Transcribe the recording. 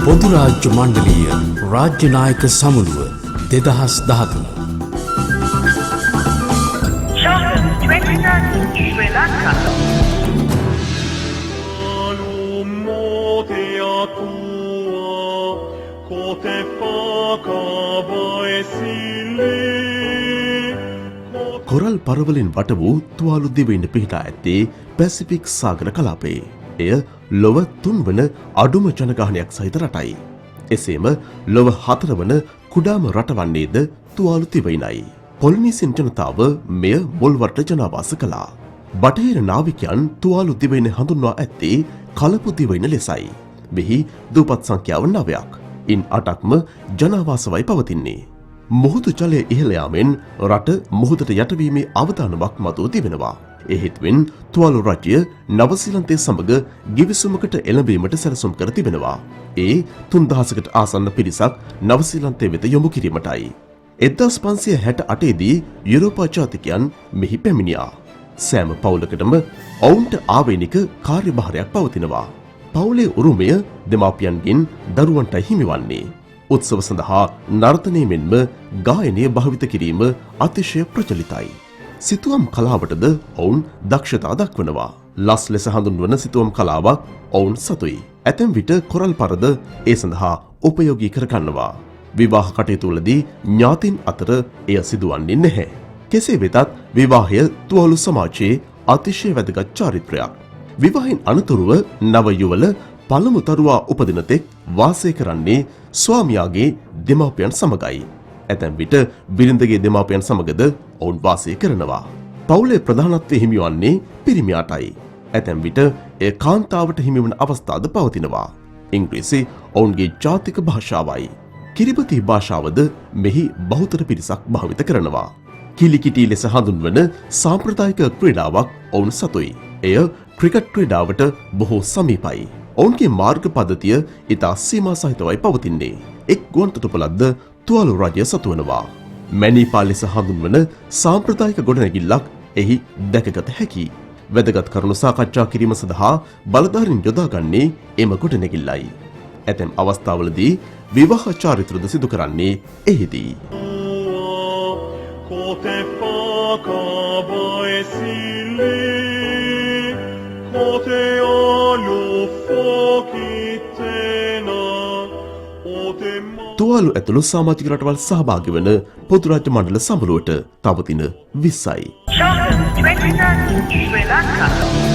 පොදු රාජ්‍ය මණ්ඩලීය රාජ්‍ය නායක සමුළුව 2013 Sri Lanka. කොරල් පරවලින් වට වූ තුවාලු දිවයින පිහිටා ඇත්තේ පැසිෆික් සාගර කලාපයේ. එය ලොව 3 වන අඩුම ජනගහනයක් සහිත රටයි. එසේම ලොව 4 වන කුඩාම රට වන්නේද තුවාලු දිවයිනයි. පොලිනීසියන් ජනතාව මෙය මුල්වරට ජනාවාස කළා. බටහිර නාවිකයන් තුවාලු දිවයින හඳුන්වා ඇත්තේ කලපු දිවයින ලෙසයි. මෙහි දූපත් සංඛ්‍යාව 9ක්. ඉන් 8ක්ම ජනාවාසවයි පවතින්නේ. මුහුදු ජලය ඉහළ යාමෙන් රට මුහුදට යටවීමේ අවදානමක් මතුව තිබෙනවා. ඒ හේතුවෙන් තුවාලු රජය නවසීලන්තයේ සමග ගිවිසුමකට එළඹීමට සැලසුම් කර තිබෙනවා. ඒ 3000කට ආසන්න පිරිසක් නවසීලන්තයේ වෙත යොමු කිරීමටයි. 1568 දී යුරෝපා ජාතිකයන් මෙහි පැමිණියා. සෑම පවුලකටම ඔවුන්ට ආවේනික කාර්යභාරයක් පවතිනවා. පවුලේ උරුමය දෙමාපියන්ගෙන් දරුවන්ටයි හිමිවන්නේ. උත්සව සඳහා නර්තනය මෙන්ම ගායනය භාවිත කිරීම අතිශය ප්‍රචලිතයි. සිතුවම් කලාවටද ඔවුන් දක්ෂතා දක්වනවා. ලස් ලෙස හඳුන්වන සිතුවම් කලාවක් ඔවුන් සතුයි. ඇතැම් විට කොරල් පරද ඒ සඳහා උපයෝගී කරගන්නවා. විවාහ කටයුතුවලදී ඥාතින් අතර එය සිදුවන්නේ නැහැ. කෙසේ වෙතත් විවාහය තුවාලු සමාජයේ අතිශය වැදගත් චාරිත්‍රයක්. විවාහයෙන් අනතුරුව නව යුවල පළමු තරුවා උපදින තෙක් වාසය කරන්නේ ස්වාමියාගේ දෙමාපියන් සමගයි. ඇතැම් විට බිරිඳගේ දෙමාපියන් සමගද ඔවුන් වාසය කරනවා. පවුලේ ප්‍රධානත්වය හිමිවන්නේ පිරිමියාටයි. ඇතැම් විට එය කාන්තාවට හිමිවන අවස්ථාද පවතිනවා. ඉංග්‍රීසි ඔවුන්ගේ ජාතික භාෂාවයි. කිරිබති භාෂාවද මෙහි බහුතර පිරිසක් භාවිත කරනවා. කිලිකිටි ලෙස හඳුන්වන සාම්ප්‍රදායික ක්‍රීඩාවක් ඔවුන් සතුයි. එය ක්‍රිකට් ක්‍රීඩාවට බොහෝ සමීපයි. ඔවුන්ගේ මාර්ග පද්ධතිය ඉතා සීමා සහිතවයි පවතින්නේ. එක් ගුවන්තොටුපළක්ද තුවාලු රජය සතුවනවා. මැනීපා ලෙස හඳුන්වන සාම්ප්‍රදායික ගොඩනැගිල්ලක් එහි දැකගත හැකි. වැදගත් කරුණු සාකච්ඡා කිරීම සඳහා බලධාරීන් යොදාගන්නේ එම ගොඩනැගිල්ලයි. ඇතැම් අවස්ථාවලදී විවාහ චාරිත්‍රද සිදු කරන්නේ එහිදී. තුවාලු ඇතුළු සමාජික රටවල් සහභාගී වන පොදු රාජ්‍ය මණ්ඩල සමුළුවට තව දින 20යි. Sri Lanka.